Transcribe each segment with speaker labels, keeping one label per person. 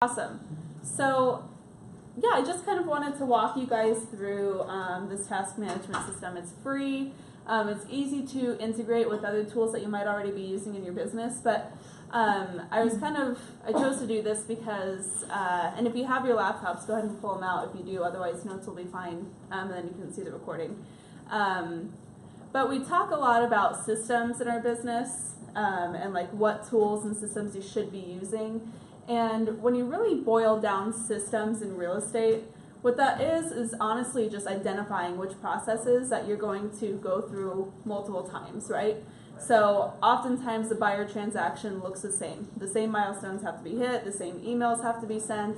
Speaker 1: Awesome. So, yeah, I just kind of wanted to walk you guys through this task management system. It's free. It's easy to integrate with other tools that you might already be using in your business. But I chose to do this because, and if you have your laptops, go ahead and pull them out if you do. Otherwise, notes will be fine, and then you can see the recording. But we talk a lot about systems in our business and like what tools and systems you should be using. And when you really boil down systems in real estate, what that is honestly just identifying which processes that you're going to go through multiple times, right? So oftentimes the buyer transaction looks the same. The same milestones have to be hit, the same emails have to be sent,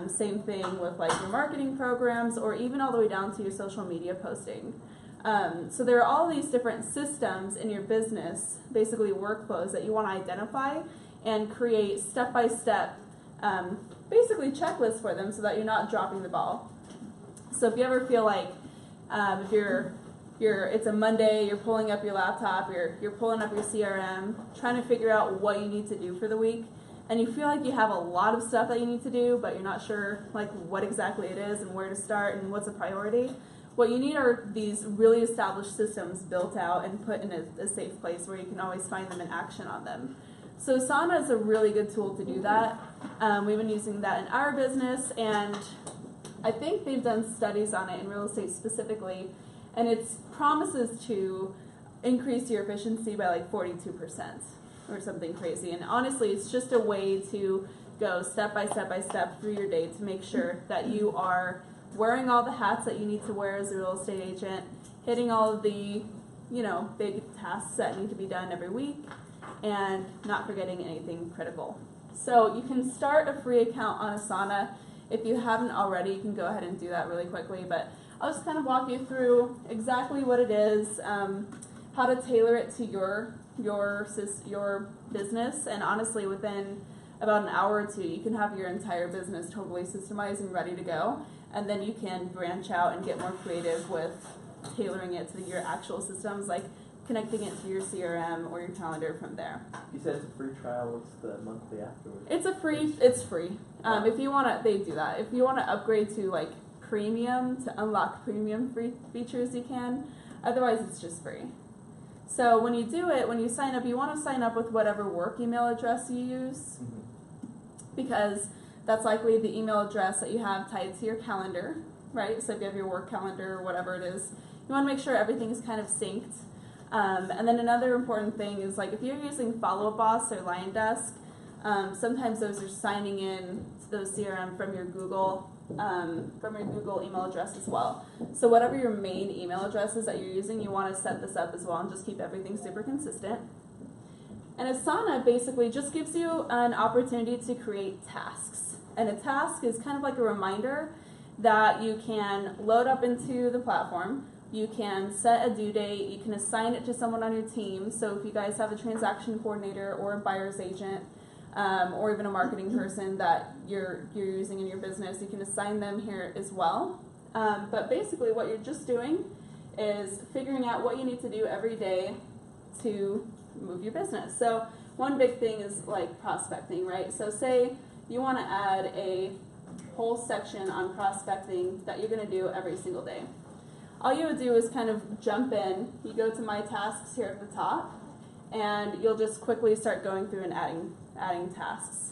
Speaker 1: same thing with like your marketing programs or even all the way down to your social media posting. So there are all these different systems in your business, basically workflows that you want to identify and create step-by-step, basically checklists for them so that you're not dropping the ball. So if you ever feel like if it's a Monday, you're pulling up your laptop, you're pulling up your CRM, trying to figure out what you need to do for the week, and you feel like you have a lot of stuff that you need to do, but you're not sure like what exactly it is and where to start and what's a priority, what you need are these really established systems built out and put in a safe place where you can always find them and action on them. So Sauna is a really good tool to do that. We've been using that in our business, and I think they've done studies on it in real estate specifically, and it promises to increase your efficiency by like 42% or something crazy. And honestly, it's just a way to go step by step by step through your day to make sure that you are wearing all the hats that you need to wear as a real estate agent, hitting all of the, big tasks that need to be done every week, and not forgetting anything critical. So you can start a free account on Asana. If you haven't already, you can go ahead and do that really quickly, but I'll just kind of walk you through exactly what it is, how to tailor it to your business, and honestly within about an hour or two you can have your entire business totally systemized and ready to go, and then you can branch out and get more creative with tailoring it to your actual systems, like connecting it to your CRM or your calendar from there.
Speaker 2: You said it's a free trial. What's the monthly afterwards?
Speaker 1: It's free. If you want to, they do that. If you want to upgrade to like premium to unlock premium free features, you can. Otherwise, it's just free. So when you do it, when you sign up, you want to sign up with whatever work email address you use, because that's likely the email address that you have tied to your calendar, right? So if you have your work calendar or whatever it is, you want to make sure everything's kind of synced. And then another important thing is like if you're using Follow Boss or Line Desk, sometimes those are signing in to those CRM from your Google email address as well. So whatever your main email address is that you're using, you want to set this up as well and just keep everything super consistent. And Asana basically just gives you an opportunity to create tasks. And a task is kind of like a reminder that you can load up into the platform. You can set a due date, you can assign it to someone on your team. So if you guys have a transaction coordinator or a buyer's agent, or even a marketing person that you're using in your business, you can assign them here as well. But basically what you're just doing is figuring out what you need to do every day to move your business. So one big thing is like prospecting, right? So say you want to add a whole section on prospecting that you're going to do every single day. All you would do is kind of jump in. You go to My Tasks here at the top, and you'll just quickly start going through and adding tasks.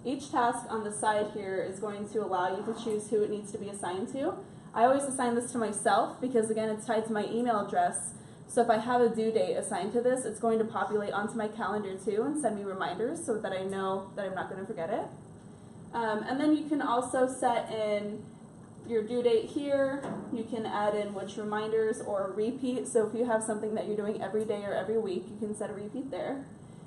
Speaker 1: Each task on the side here is going to allow you to choose who it needs to be assigned to. I always assign this to myself because, again, it's tied to my email address. So if I have a due date assigned to this, it's going to populate onto my calendar too and send me reminders so that I know that I'm not going to forget it. And then you can also set in your due date here. You can add in which reminders or repeat. So if you have something that you're doing every day or every week, you can set a repeat there.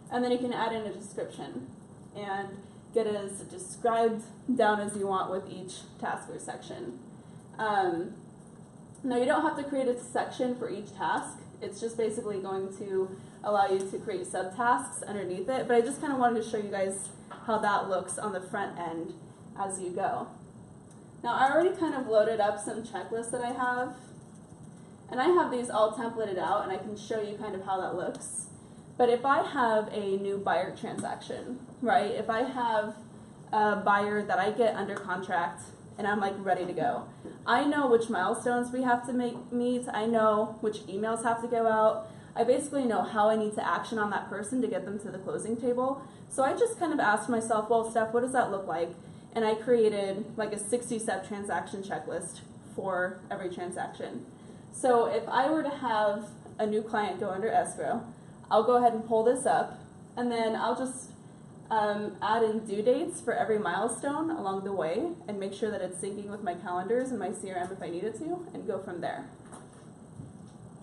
Speaker 1: And then you can add in a description and get it as described down as you want with each task or section. Now you don't have to create a section for each task. It's just basically going to allow you to create subtasks underneath it. But I just kind of wanted to show you guys how that looks on the front end as you go. Now I already kind of loaded up some checklists that I have, and I have these all templated out, and I can show you kind of how that looks. But if I have a new buyer transaction, right, if I have a buyer that I get under contract and I'm like ready to go, I know which milestones we have to meet. I know which emails have to go out. I basically know how I need to action on that person to get them to the closing table. So I just kind of asked myself, well, Steph, what does that look like? And I created like a 60-step transaction checklist for every transaction. So if I were to have a new client go under escrow, I'll go ahead and pull this up, and then I'll just add in due dates for every milestone along the way and make sure that it's syncing with my calendars and my CRM if I needed to, and go from there.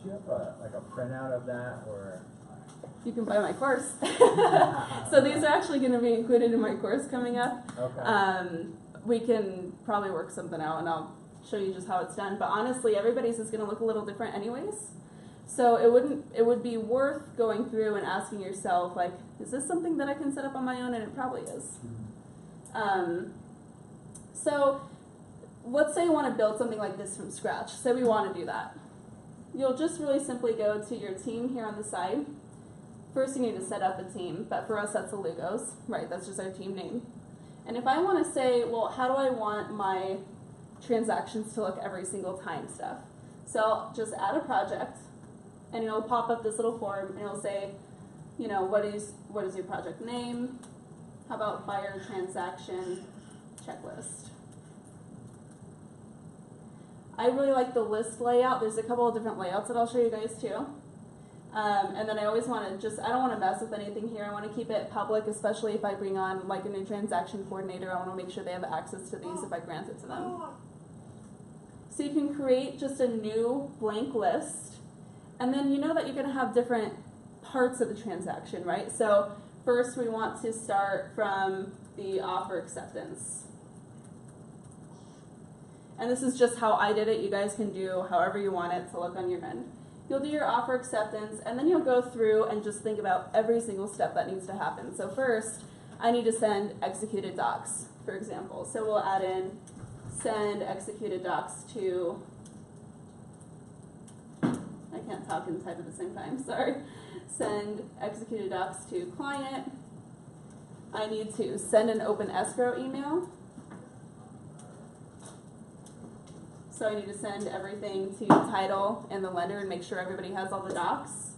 Speaker 3: Do you have a printout of that, or?
Speaker 1: You can buy my course. So these are actually going to be included in my course coming up.
Speaker 3: Okay.
Speaker 1: We can probably work something out, and I'll show you just how it's done. But honestly, everybody's is going to look a little different anyways. So it would be worth going through and asking yourself, like, is this something that I can set up on my own? And it probably is. So let's say you want to build something like this from scratch. Say we want to do that. You'll just really simply go to your team here on the side. First you need to set up a team, but for us that's the Lugos, right? That's just our team name. And if I want to say, well, how do I want my transactions to look every single time, Steph? So I'll just add a project, and it'll pop up this little form, and it'll say, you know, what is your project name? How about buyer transaction checklist? I really like the list layout. There's a couple of different layouts that I'll show you guys too. And then I always want to I don't want to mess with anything here. I want to keep it public, especially if I bring on like a new transaction coordinator. I want to make sure they have access to these if I grant it to them. So you can create just a new blank list. And then you know that you're going to have different parts of the transaction, right? So first we want to start from the offer acceptance. And this is just how I did it. You guys can do however you want it to look on your end. You'll do your offer acceptance, and then you'll go through and just think about every single step that needs to happen. So first, I need to send executed docs, for example. So we'll add in send executed docs to, I can't talk and type at the same time, sorry. Send executed docs to client. I need to send an open escrow email. So I need to send everything to title and the lender and make sure everybody has all the docs.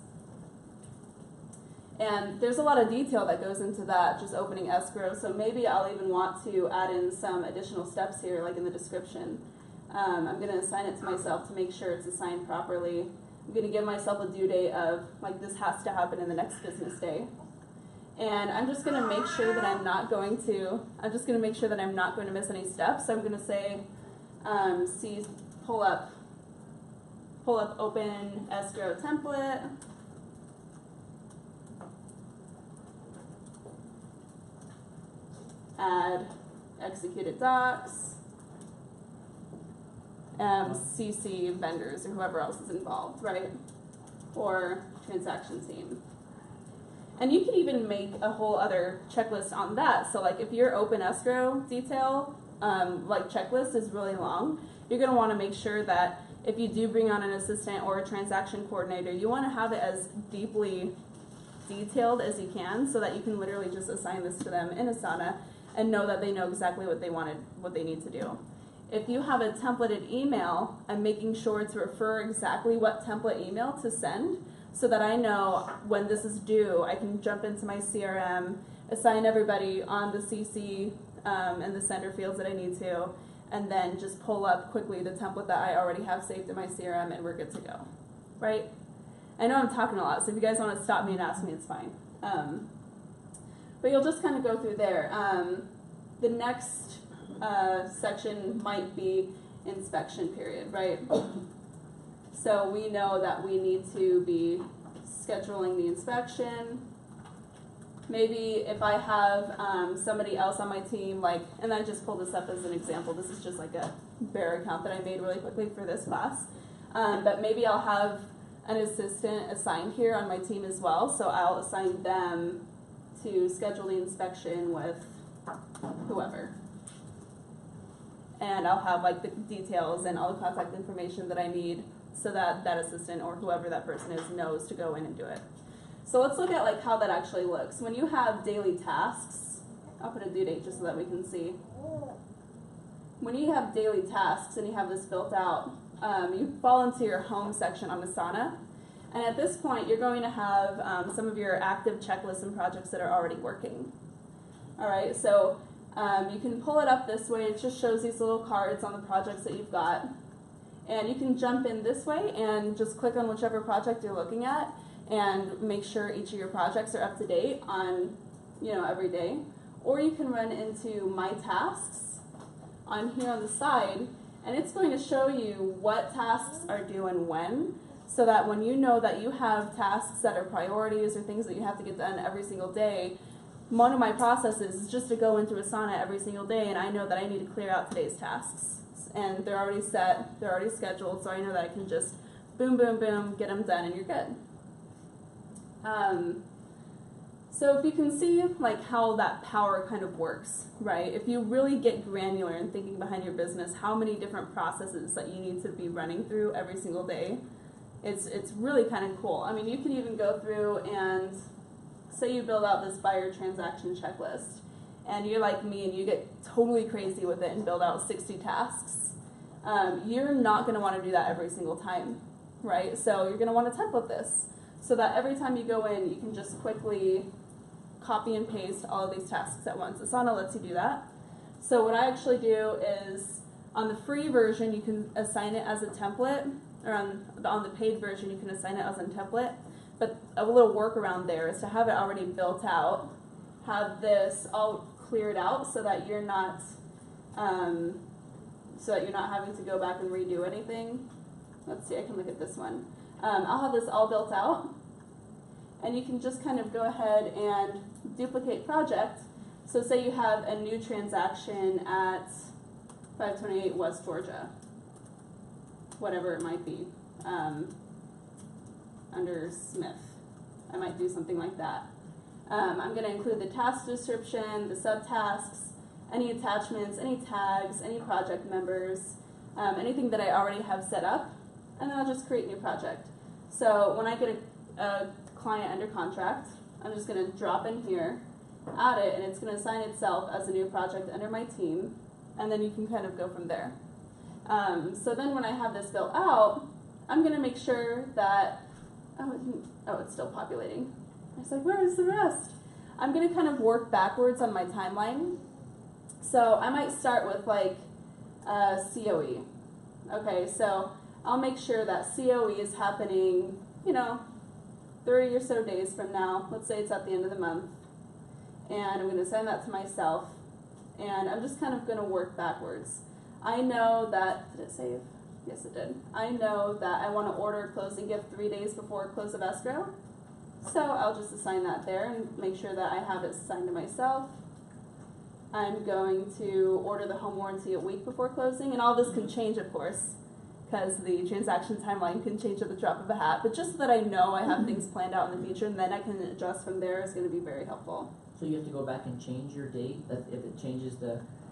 Speaker 1: And there's a lot of detail that goes into that, just opening escrow. So maybe I'll even want to add in some additional steps here, like in the description. I'm going to assign it to myself to make sure it's assigned properly. I'm going to give myself a due date of, like, this has to happen in the next business day. And I'm just going to make sure that I'm not going to miss any steps. So I'm going to say, pull up open escrow template. Add executed docs. CC vendors or whoever else is involved, right? Or transaction team. And you can even make a whole other checklist on that. So like if your open escrow detail like checklist is really long, you're going to want to make sure that if you do bring on an assistant or a transaction coordinator, you want to have it as deeply detailed as you can so that you can literally just assign this to them in Asana and know that they know exactly what they need to do. If you have a templated email, I'm making sure to refer exactly what template email to send so that I know when this is due, I can jump into my CRM, assign everybody on the CC and the sender fields that I need to, and then just pull up quickly the template that I already have saved in my CRM, and we're good to go, right? I know I'm talking a lot, so if you guys want to stop me and ask me, it's fine. But you'll just kind of go through there. The next section might be inspection period, right? So we know that we need to be scheduling the inspection. Maybe if I have somebody else on my team, like, and I just pulled this up as an example. This is just like a bare account that I made really quickly for this class. But maybe I'll have an assistant assigned here on my team as well. So I'll assign them to schedule the inspection with whoever. And I'll have like the details and all the contact information that I need so that that assistant or whoever that person is knows to go in and do it. So let's look at like how that actually looks. When you have daily tasks, I'll put a due date just so that we can see. When you have daily tasks and you have this built out, you fall into your home section on Asana. And at this point, you're going to have some of your active checklists and projects that are already working. All right, so you can pull it up this way. It just shows these little cards on the projects that you've got. And you can jump in this way and just click on whichever project you're looking at and make sure each of your projects are up to date on, every day. Or you can run into My Tasks on here on the side, and it's going to show you what tasks are due and when, so that when you know that you have tasks that are priorities or things that you have to get done every single day, one of my processes is just to go into Asana every single day, and I know that I need to clear out today's tasks. And they're already set, they're already scheduled, so I know that I can just boom, boom, boom, get them done, and you're good. So if you can see like how that power kind of works, right? If you really get granular in thinking behind your business, how many different processes that you need to be running through every single day, it's really kind of cool. I mean, you can even go through and say you build out this buyer transaction checklist, and you're like me and you get totally crazy with it and build out 60 tasks. You're not going to want to do that every single time, right? So you're going to want to template this so that every time you go in, you can just quickly copy and paste all of these tasks at once. Asana lets you do that. So what I actually do is, on the free version, you can assign it as a template, or on the paid version, you can assign it as a template. But a little workaround there is to have it already built out, have this all cleared out so that you're not having to go back and redo anything. Let's see, I can look at this one. I'll have this all built out, and you can just kind of go ahead and duplicate project. So say you have a new transaction at 528 West Georgia, whatever it might be, under Smith. I might do something like that. I'm going to include the task description, the subtasks, any attachments, any tags, any project members, anything that I already have set up, and then I'll just create a new project. So when I get a client under contract, I'm just going to drop in here, add it, and it's going to assign itself as a new project under my team, and then you can kind of go from there. So then when I have this built out, I'm going to make sure that, it's still populating. I was like, where is the rest? I'm going to kind of work backwards on my timeline. So I might start with like COE. Okay, so I'll make sure that COE is happening, 30 or so days from now. Let's say it's at the end of the month. And I'm going to send that to myself. And I'm just kind of going to work backwards. I know that, did it save? Yes, it did. I know that I want to order closing gift 3 days before close of escrow. So I'll just assign that there and make sure that I have it assigned to myself. I'm going to order the home warranty a week before closing, and all this can change, of course, because the transaction timeline can change at the drop of a hat. But just so that I know I have things planned out in the future, and then I can adjust from there, is going to be very helpful.
Speaker 4: So you have to go back and change your date if it changes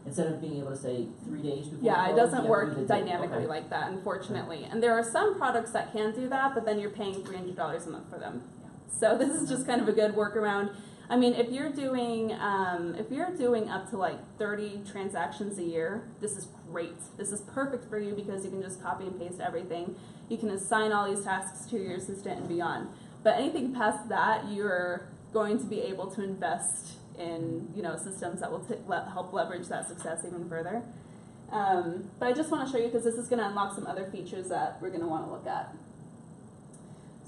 Speaker 4: instead of being able to say 3 days before.
Speaker 1: Yeah, it
Speaker 4: close,
Speaker 1: doesn't work dynamically
Speaker 4: okay.
Speaker 1: like that, unfortunately. And there are some products that can do that, but then you're paying $300 a month for them. So this is just kind of a good workaround. I mean, if you're doing up to like 30 transactions a year, this is great. This is perfect for you because you can just copy and paste everything. You can assign all these tasks to your assistant and beyond. But anything past that, you're going to be able to invest in systems that will help leverage that success even further. But I just want to show you because this is going to unlock some other features that we're going to want to look at.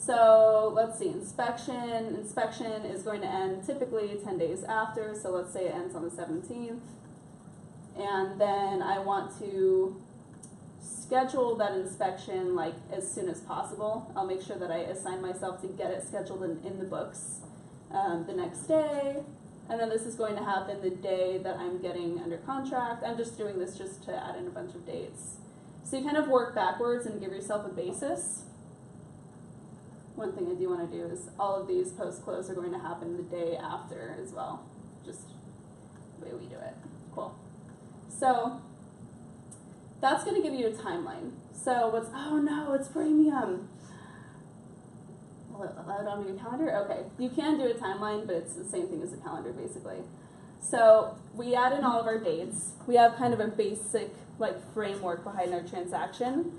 Speaker 1: So let's see, inspection. Inspection is going to end typically 10 days after, so let's say it ends on the 17th. And then I want to schedule that inspection like as soon as possible. I'll make sure that I assign myself to get it scheduled in the books the next day. And then this is going to happen the day that I'm getting under contract. I'm just doing this just to add in a bunch of dates. So you kind of work backwards and give yourself a basis. One thing I do want to do is all of these post-close are going to happen the day after as well. Just the way we do it. Cool. So that's going to give you a timeline. So it's premium. Allow it on your calendar? Okay. You can do a timeline, but it's the same thing as a calendar basically. So we add in all of our dates. We have kind of a basic framework behind our transaction,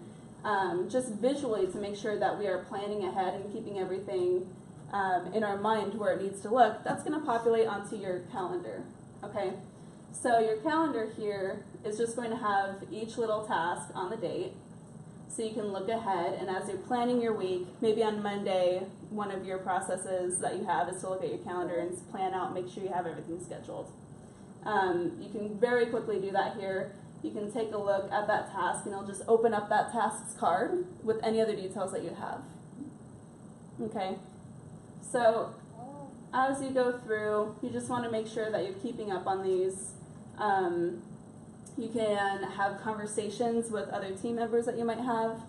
Speaker 1: just visually to make sure that we are planning ahead and keeping everything in our mind where it needs to look. That's going to populate onto your calendar. Okay, so your calendar here is just going to have each little task on the date, so you can look ahead, and as you're planning your week, maybe on Monday, one of your processes that you have is to look at your calendar and plan out, make sure you have everything scheduled. You can very quickly do that here. You can take a look at that task, and it'll just open up that tasks card with any other details that you have. Okay, so as you go through, you just want to make sure that you're keeping up on these. You can have conversations with other team members that you might have.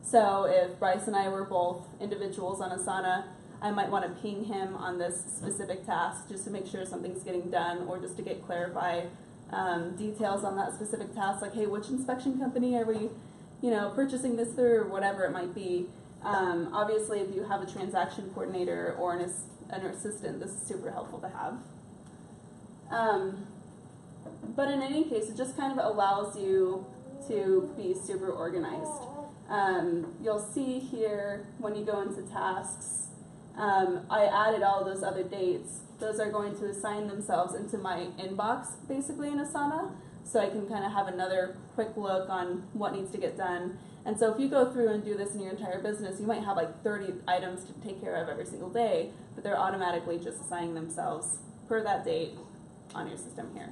Speaker 1: So if Bryce and I were both individuals on Asana, I might want to ping him on this specific task just to make sure something's getting done, or just to get clarified details on that specific task, like, hey, which inspection company are we, purchasing this through, or whatever it might be. Obviously, if you have a transaction coordinator or an assistant, this is super helpful to have. But in any case, it just kind of allows you to be super organized. You'll see here when you go into tasks, I added all those other dates. Those are going to assign themselves into my inbox, basically, in Asana, so I can kind of have another quick look on what needs to get done. And so if you go through and do this in your entire business, you might have 30 items to take care of every single day, but they're automatically just assigning themselves per that date on your system here.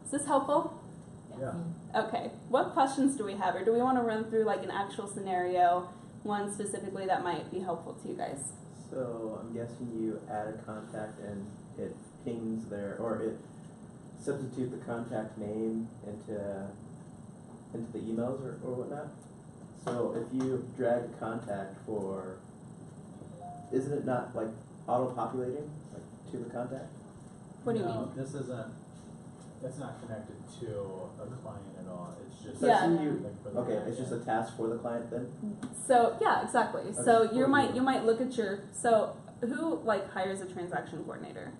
Speaker 1: Is this helpful?
Speaker 3: Yeah.
Speaker 1: Okay, what questions do we have, or do we want to run through an actual scenario, one specifically that might be helpful to you guys?
Speaker 2: So I'm guessing you add a contact and it pings or it substitutes the contact name into the emails or whatnot. So if you drag a contact isn't it not auto-populating to the contact?
Speaker 1: What do you mean?
Speaker 3: No, that's not connected to a client at all. It's just
Speaker 1: Yeah.
Speaker 3: for the
Speaker 2: Okay,
Speaker 3: back
Speaker 2: it's just a
Speaker 3: end.
Speaker 2: task for the client then?
Speaker 1: So yeah, exactly.
Speaker 2: Okay.
Speaker 1: So you might look at who hires a transaction coordinator?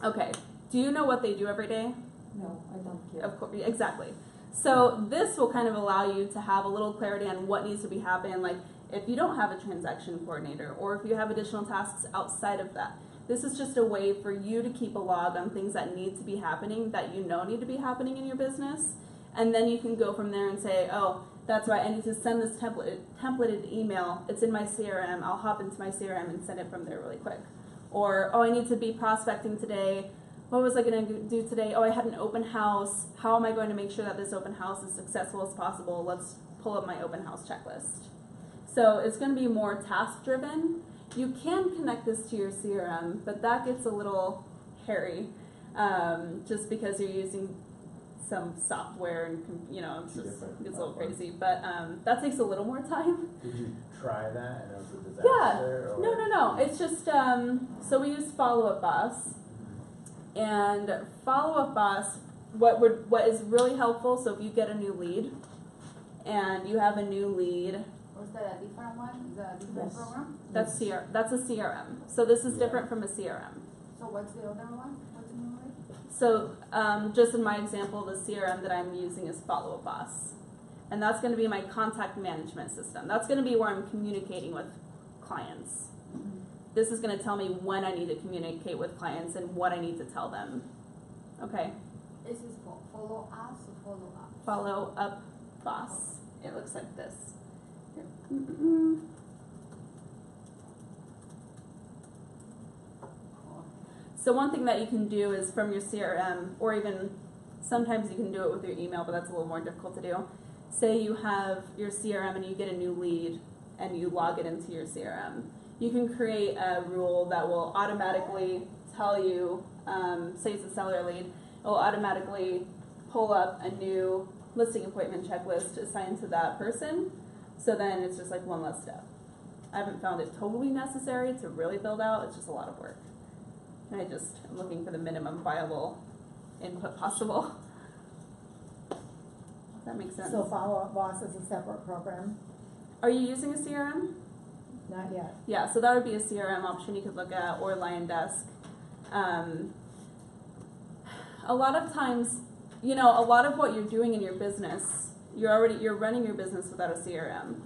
Speaker 1: Okay. Do you know what they do every day?
Speaker 5: No, I don't care.
Speaker 1: Of course, exactly. So this will kind of allow you to have a little clarity on what needs to be happening. If you don't have a transaction coordinator, or if you have additional tasks outside of that, this is just a way for you to keep a log on things that need to be happening, that need to be happening in your business. And then you can go from there and say, oh, that's right, I need to send this templated email. It's in my CRM. I'll hop into my CRM and send it from there really quick. Or, oh, I need to be prospecting today. What was I going to do today? Oh, I had an open house. How am I going to make sure that this open house is successful as possible? Let's pull up my open house checklist. So it's going to be more task driven. You can connect this to your CRM, but that gets a little hairy, just because you're using some software and it's just gets a little crazy. But that takes a little more time.
Speaker 3: Did you try that and it was a disaster?
Speaker 1: Yeah. No. It's just so we use Follow Up Boss, and Follow Up Boss. What is really helpful. So if you get a new lead, and you have a new lead.
Speaker 5: Was that a different one? Is that a different program?
Speaker 1: That's a CRM. So this is different from a CRM.
Speaker 5: So what's the other one? What's the new one?
Speaker 1: So just in my example, the CRM that I'm using is Follow Up Boss. And that's going to be my contact management system. That's going to be where I'm communicating with clients. This is going to tell me when I need to communicate with clients and what I need to tell them. Okay?
Speaker 5: Is this follow us or follow up?
Speaker 1: Follow Up Boss. It looks like this. So one thing that you can do is from your CRM, or even sometimes you can do it with your email, but that's a little more difficult to do. Say you have your CRM and you get a new lead and you log it into your CRM. You can create a rule that will automatically tell you, say it's a seller lead, it will automatically pull up a new listing appointment checklist assigned to that person. So then it's just one less step. I haven't found it totally necessary to really build out. It's just a lot of work. And I just am looking for the minimum viable input possible. Does that make sense?
Speaker 6: So Follow Up Boss is a separate program?
Speaker 1: Are you using a CRM?
Speaker 6: Not yet.
Speaker 1: Yeah, so that would be a CRM option you could look at, or Lion Desk. A lot of times, a lot of what you're doing in your business, you're running your business without a CRM.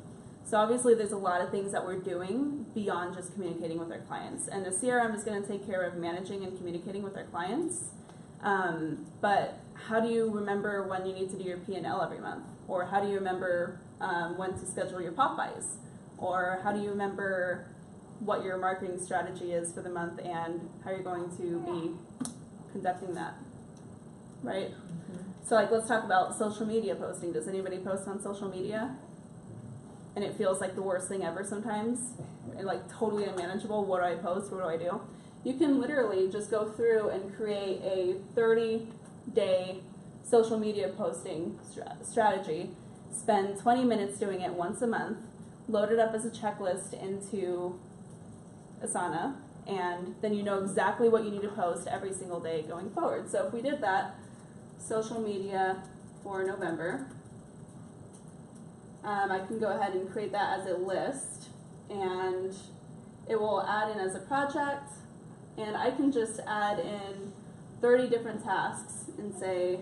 Speaker 1: So obviously there's a lot of things that we're doing beyond just communicating with our clients. And the CRM is going to take care of managing and communicating with our clients. But how do you remember when you need to do your P&L every month? Or how do you remember when to schedule your pop-buys? Or how do you remember what your marketing strategy is for the month and how you're going to be conducting that, right? So let's talk about social media posting. Does anybody post on social media? And it feels like the worst thing ever sometimes, and totally unmanageable. What do I post? What do I do? You can literally just go through and create a 30-day social media posting strategy, spend 20 minutes doing it once a month, load it up as a checklist into Asana, and then you know exactly what you need to post every single day going forward. So if we did that, social media for November, I can go ahead and create that as a list, and it will add in as a project, and I can just add in 30 different tasks and say,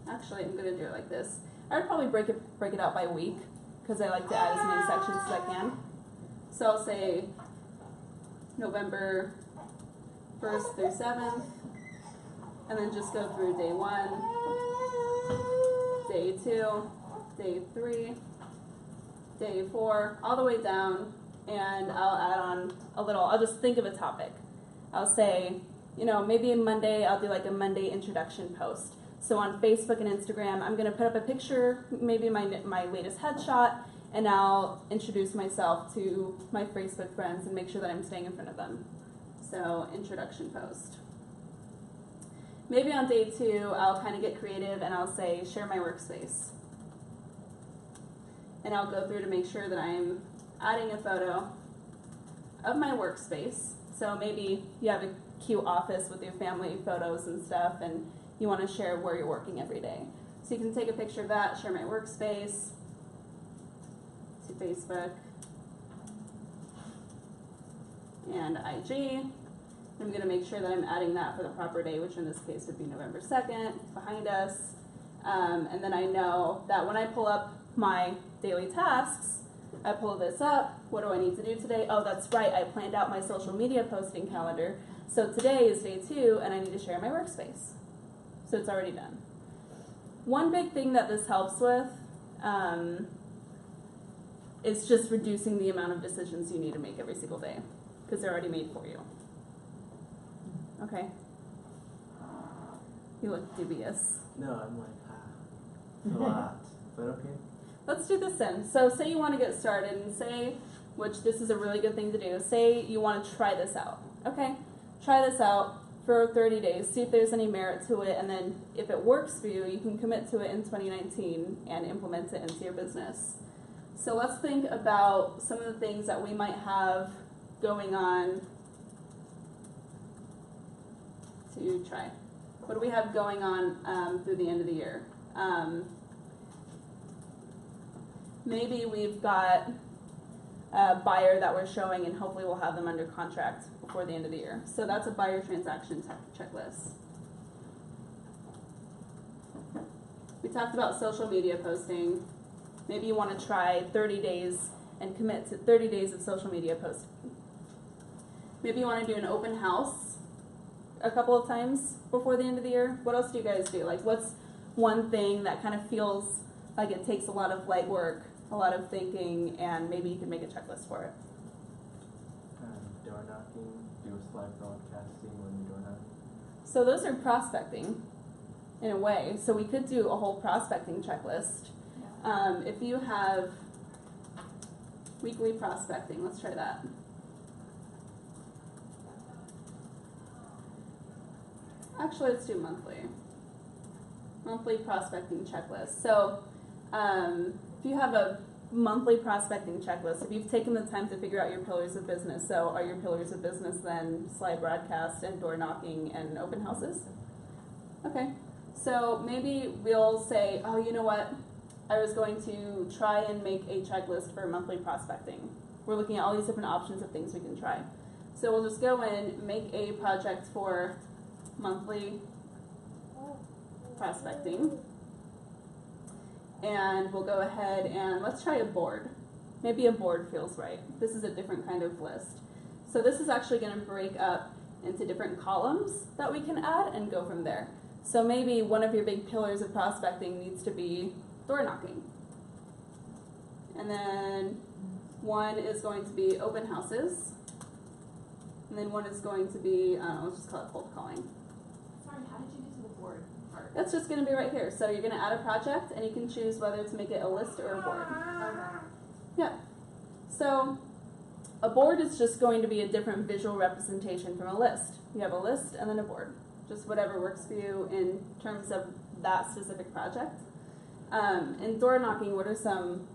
Speaker 1: actually I'm going to do it like this. I would probably break it out by week, because I like to add as many sections as I can. So I'll say November 1st through 7th, and then just go through day 1, day 2, day 3, day 4, all the way down, and I'll add on I'll just think of a topic. I'll say, maybe Monday I'll do a Monday introduction post. So on Facebook and Instagram, I'm going to put up a picture, maybe my latest headshot, and I'll introduce myself to my Facebook friends and make sure that I'm staying in front of them. So introduction post. Maybe on day 2, I'll kind of get creative and I'll say share my workspace. And I'll go through to make sure that I'm adding a photo of my workspace. So maybe you have a cute office with your family photos and stuff, and you want to share where you're working every day. So you can take a picture of that, share my workspace to Facebook and IG. I'm going to make sure that I'm adding that for the proper day, which in this case would be November 2nd, behind us. And then I know that when I pull up my daily tasks, I pull this up. What do I need to do today? Oh, that's right. I planned out my social media posting calendar. So today is day 2, and I need to share my workspace. So it's already done. One big thing that this helps with is just reducing the amount of decisions you need to make every single day, because they're already made for you. Okay? You look dubious.
Speaker 2: No, I'm a lot, but okay.
Speaker 1: Let's do this then. So say you want to get started, and say, which this is a really good thing to do, say you want to try this out. Okay? Try this out for 30 days, see if there's any merit to it, and then if it works for you, you can commit to it in 2019 and implement it into your business. So let's think about some of the things that we might have going on to try. What do we have going on through the end of the year? Maybe we've got a buyer that we're showing, and hopefully we'll have them under contract before the end of the year. So that's a buyer transaction checklist. We talked about social media posting. Maybe you want to try 30 days and commit to 30 days of social media posting. Maybe you want to do an open house a couple of times before the end of the year. What else do you guys do? What's one thing that kind of feels like it takes a lot of legwork, a lot of thinking, and maybe you can make a checklist for it?
Speaker 2: Door knocking, do a live broadcasting when you're door knocking.
Speaker 1: So those are prospecting in a way. So we could do a whole prospecting checklist. If you have weekly prospecting, let's try that. Actually, let's do monthly. Monthly prospecting checklist. So if you have a monthly prospecting checklist, if you've taken the time to figure out your pillars of business, so are your pillars of business then slide broadcast and door knocking and open houses? Okay. So maybe we'll say, oh, you know what? I was going to try and make a checklist for monthly prospecting. We're looking at all these different options of things we can try. So we'll just go in, make a project for monthly prospecting. And we'll go ahead and let's try a board. Maybe a board feels right. This is a different kind of list. So this is actually going to break up into different columns that we can add and go from there. So maybe one of your big pillars of prospecting needs to be door knocking. And then one is going to be open houses. And then one is going to be, let's just call it cold calling.
Speaker 5: Sorry, how did you get to the board part?
Speaker 1: That's just going to be right here. So you're going to add a project and you can choose whether to make it a list or a board.
Speaker 5: Okay.
Speaker 1: Yeah. So a board is just going to be a different visual representation from a list. You have a list and then a board. Just whatever works for you in terms of that specific project. In door knocking, what are some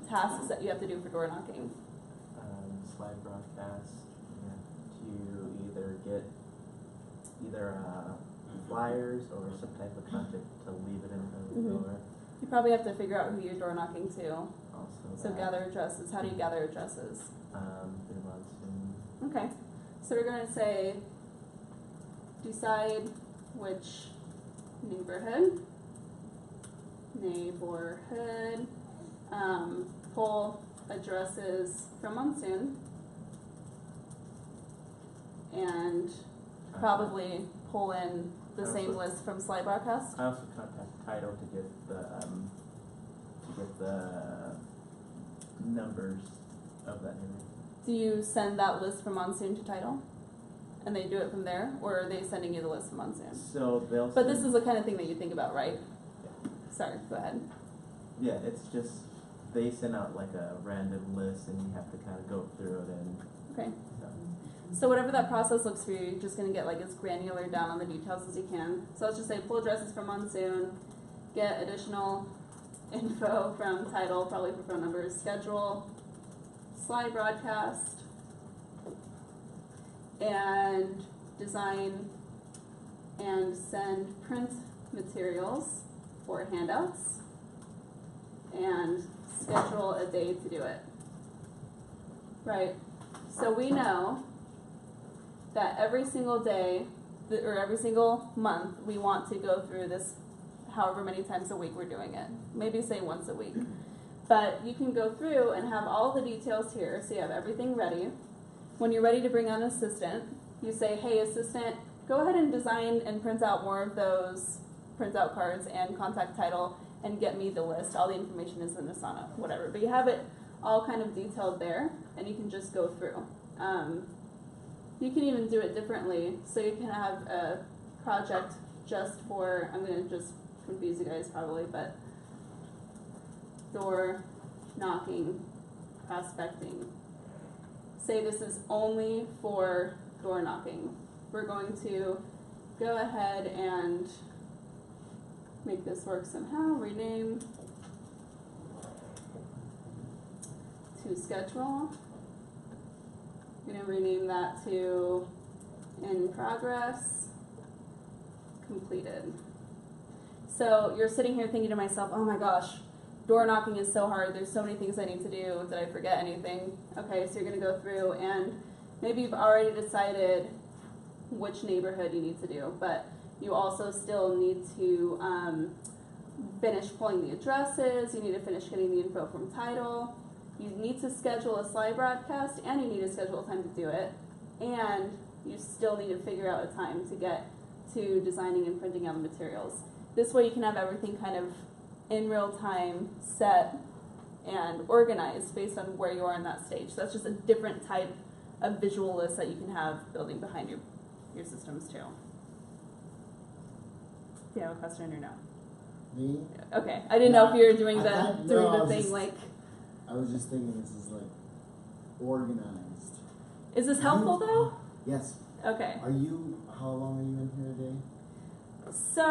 Speaker 1: tasks that you have to do for door knocking?
Speaker 2: Slide broadcast. You have to either get flyers or some type of contact to leave it in front of the door.
Speaker 1: You probably have to figure out who you're door knocking to.
Speaker 2: Also
Speaker 1: So gather addresses. How do you gather addresses?
Speaker 2: through monsoon.
Speaker 1: Okay. So we're going to say decide which neighborhood, pull addresses from monsoon, and probably pull in the same list from slide broadcast.
Speaker 2: I also contact title to get the numbers of that neighborhood.
Speaker 1: Do you send that list from monsoon to title? And they do it from there? Or are they sending you the list from monsoon?
Speaker 2: So they'll.
Speaker 1: But this is the kind of thing that you think about, right?
Speaker 2: Yeah.
Speaker 1: Sorry, go ahead.
Speaker 2: Yeah, it's just they send out like a random list, and you have to kind of go through it and.
Speaker 1: Okay.
Speaker 2: So.
Speaker 1: So whatever that process looks for you, you're just going to get like as granular down on the details as you can. So let's just say pull addresses from monsoon, get additional info from title, probably for phone numbers, schedule, slide broadcast, and design and send print materials for handouts, and schedule a day to do it. Right. So we know that every single day, or every single month, we want to go through this however many times a week we're doing it. Maybe say once a week. But you can go through and have all the details here, so you have everything ready. When you're ready to bring on an assistant, you say, hey assistant, go ahead and design and print out more of those printout cards and contact title and get me the list. All the information is in Asana, whatever. But you have it all kind of detailed there, and you can just go through. You can even do it differently, so you can have a project just for, I'm going to just confuse you guys probably, but door knocking, prospecting. Say this is only for door knocking. We're going to go ahead and make this work somehow, rename to schedule. I'm going to rename that to in progress, completed. So you're sitting here thinking to myself, oh my gosh, door knocking is so hard. There's so many things I need to do. Did I forget anything? Okay, so you're going to go through and maybe you've already decided which neighborhood you need to do, but you also still need to finish pulling the addresses. You need to finish getting the info from title. You need to schedule a slide broadcast, and you need to schedule a time to do it, and you still need to figure out a time to get to designing and printing out the materials. This way you can have everything kind of in real time set and organized based on where you are in that stage. So that's just a different type of visual list that you can have building behind your systems too. Do you have a question or no?
Speaker 6: Me?
Speaker 1: Okay, I didn't know if you were doing
Speaker 6: I
Speaker 1: the thing like.
Speaker 6: I was just thinking this is like organized.
Speaker 1: Is this helpful though?
Speaker 6: Yes.
Speaker 1: Okay.
Speaker 6: How long are you in here today?
Speaker 1: So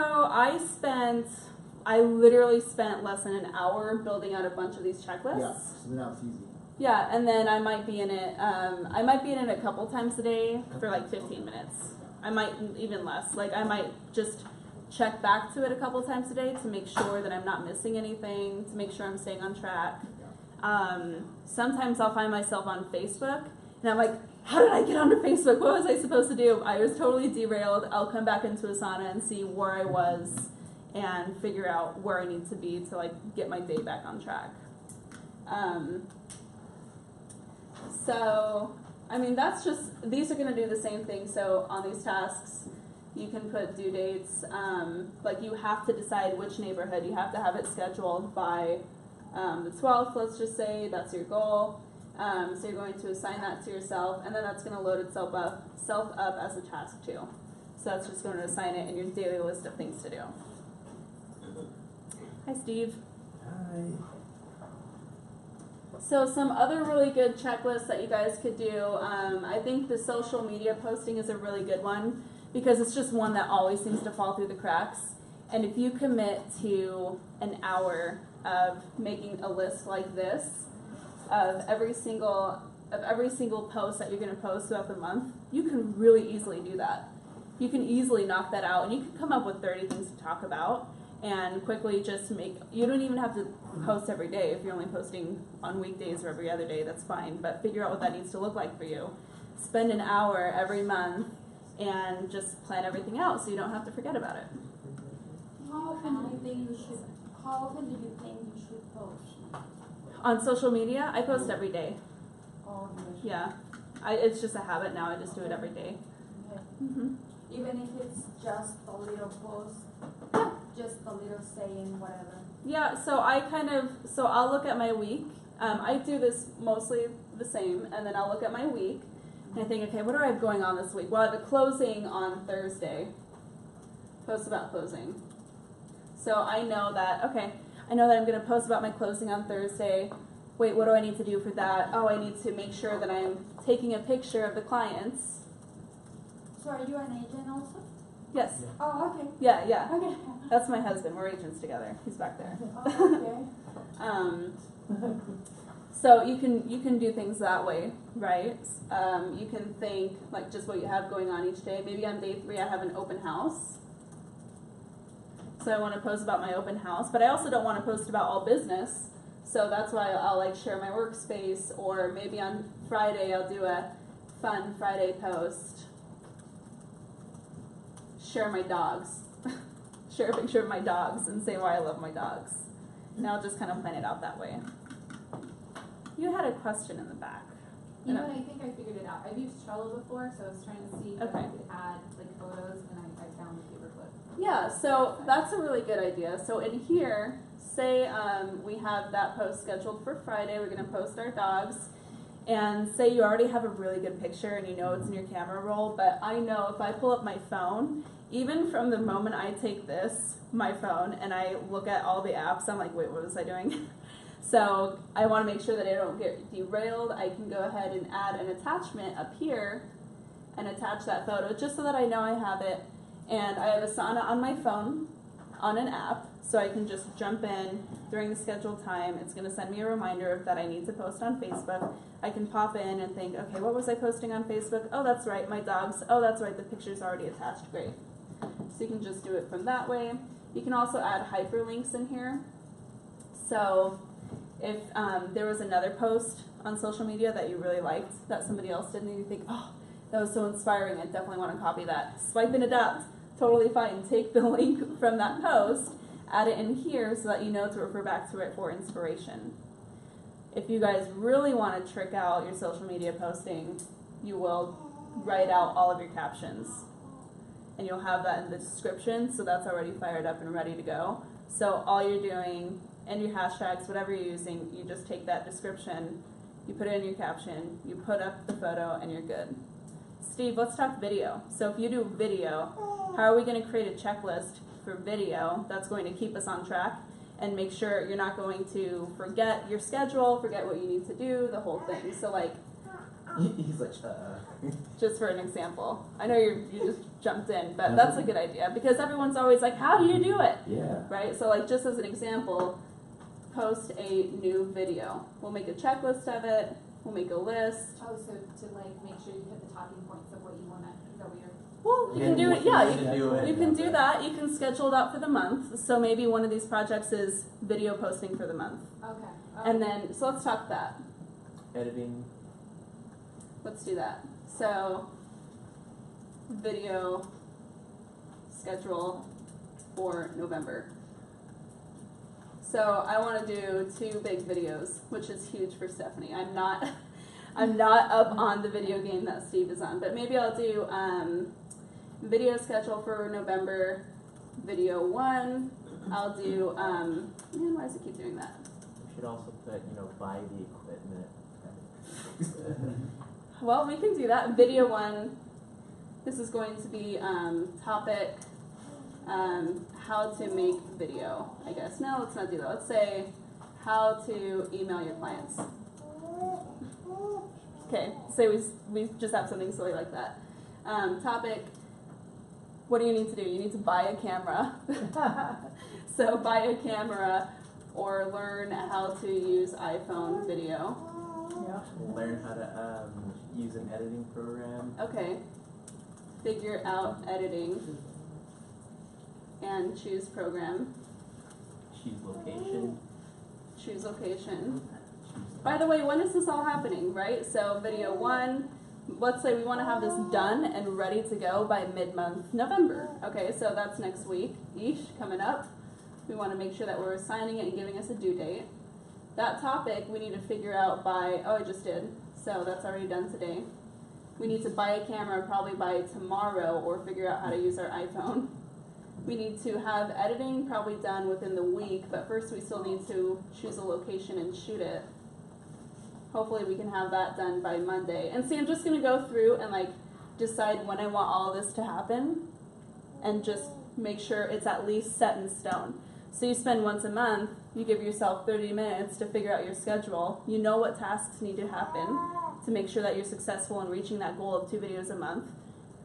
Speaker 1: I literally spent less than an hour building out a bunch of these checklists.
Speaker 6: Yeah, so now it's easy.
Speaker 1: Yeah, and then I might be in it. I might be in it a couple times a day for like 15 minutes. I might even less. Like I might just check back to it a couple times a day to make sure that I'm not missing anything, to make sure I'm staying on track. Sometimes I'll find myself on Facebook and I'm like, how did I get onto Facebook? What was I supposed to do? I was totally derailed. I'll come back into Asana and see where I was and figure out where I need to be to like get my day back on track. So, I mean, that's just, these are going to do the same thing. So on these tasks, you can put due dates. Like you have to decide which neighborhood. You have to have it scheduled by the 12th, let's just say. That's your goal. So you're going to assign that to yourself, and then that's going to load itself up as a task too. So that's just going to assign it in your daily list of things to do. Hi, Steve.
Speaker 2: Hi.
Speaker 1: So some other really good checklists that you guys could do. I think the social media posting is a really good one because it's just one that always seems to fall through the cracks. And if you commit to an hour of making a list like this of every single post that you're going to post throughout the month, you can really easily do that. You can easily knock that out, and you can come up with 30 things to talk about. And quickly just you don't even have to post every day. If you're only posting on weekdays or every other day, that's fine. But figure out what that needs to look like for you. Spend an hour every month and just plan everything out so you don't have to forget about it.
Speaker 5: How often do you think you should post?
Speaker 1: On social media, I post every day.
Speaker 5: Oh, yes.
Speaker 1: Yeah. It's just a habit now. I just do it every day.
Speaker 5: Okay.
Speaker 1: Mm-hmm.
Speaker 5: Even if it's just a little post, just a little saying whatever.
Speaker 1: Yeah, so I'll look at my week. I do this mostly the same, and then I'll look at my week, and I think, okay, what do I have going on this week? Well, I have a closing on Thursday. Post about closing. So I know that I'm going to post about my closing on Thursday. Wait, what do I need to do for that? Oh, I need to make sure that I'm taking a picture of the clients.
Speaker 5: So are you an agent also?
Speaker 1: Yes.
Speaker 5: Oh, okay.
Speaker 1: Yeah.
Speaker 5: Okay.
Speaker 1: That's my husband. We're agents together. He's back there.
Speaker 5: Oh, okay.
Speaker 1: So you can do things that way, right? You can think like just what you have going on each day. Maybe on day 3 I have an open house. So I want to post about my open house, but I also don't want to post about all business. So that's why I'll like share my workspace, or maybe on Friday I'll do a fun Friday post. Share my dogs. Share a picture of my dogs and say why I love my dogs. And I'll just kind of plan it out that way. You had a question in the back.
Speaker 7: You know what, I think I figured it out. I've used Trello before, so I was trying to see if
Speaker 1: Okay.
Speaker 7: I could add like photos, and I found the paperclip.
Speaker 1: Yeah, so that's a really good idea. So in here, say we have that post scheduled for Friday. We're going to post our dogs. And say you already have a really good picture and you know it's in your camera roll, but I know if I pull up my phone, even from the moment I take my phone, and I look at all the apps, I'm like, wait, what was I doing? So I want to make sure that I don't get derailed. I can go ahead and add an attachment up here and attach that photo just so that I know I have it. And I have Asana on my phone on an app, so I can just jump in during the scheduled time. It's going to send me a reminder that I need to post on Facebook. I can pop in and think, okay, what was I posting on Facebook? Oh, that's right, my dogs. Oh, that's right, the picture's already attached. Great. So you can just do it from that way. You can also add hyperlinks in here. So if there was another post on social media that you really liked that somebody else did, and you think, oh, that was so inspiring, I definitely want to copy that. Swipe and adapt. Totally fine. Take the link from that post, add it in here so that you know to refer back to it for inspiration. If you guys really want to trick out your social media posting, you will write out all of your captions. And you'll have that in the description, so that's already fired up and ready to go. So all you're doing, and your hashtags, whatever you're using, you just take that description, you put it in your caption, you put up the photo, and you're good. Steve, let's talk video. So if you do video, how are we going to create a checklist for video that's going to keep us on track and make sure you're not going to forget your schedule, forget what you need to do, the whole thing. So like,
Speaker 2: He's like,
Speaker 1: just for an example. I know you just jumped in, but that's a good idea because everyone's always like, how do you do it?
Speaker 2: Yeah.
Speaker 1: Right? So like just as an example, post a new video. We'll make a checklist of it. We'll make a list.
Speaker 7: Oh, so to like make sure you hit the talking points of what you want to, is that what you're?
Speaker 1: Well, you
Speaker 2: And
Speaker 1: can do
Speaker 2: we
Speaker 1: it, yeah,
Speaker 2: can do it.
Speaker 1: you can do that. You can schedule it out for the month. So maybe one of these projects is video posting for the month.
Speaker 7: Okay.
Speaker 1: And then, so let's talk that.
Speaker 2: Editing.
Speaker 1: Let's do that. So, video schedule for November. So I want to do 2 big videos, which is huge for Stephanie. I'm not up on the video game that Steve is on, but maybe I'll do video schedule for November, video 1. I'll do man, why does it keep doing that?
Speaker 2: We should also put, buy the equipment.
Speaker 1: Well, we can do that. Video 1. This is going to be topic how to make video, I guess. No, let's not do that. Let's say how to email your clients. Okay, say we just have something silly like that. Topic, what do you need to do? You need to buy a camera. So buy a camera or learn how to use iPhone video.
Speaker 2: Learn how to use an editing program.
Speaker 1: Okay. Figure out editing and choose program.
Speaker 2: Choose location.
Speaker 1: Choose location. By the way, when is this all happening, right? So video 1, let's say we want to have this done and ready to go by mid-month November. Okay, so that's next week-ish coming up. We want to make sure that we're assigning it and giving us a due date. That topic we need to figure out by, I just did, so that's already done today. We need to buy a camera probably by tomorrow or figure out how to use our iPhone. We need to have editing probably done within the week, but first we still need to choose a location and shoot it. Hopefully we can have that done by Monday. And see, I'm just gonna go through and decide when I want all of this to happen and just make sure it's at least set in stone. So you spend once a month, you give yourself 30 minutes to figure out your schedule. You know what tasks need to happen to make sure that you're successful in reaching that goal of 2 videos a month.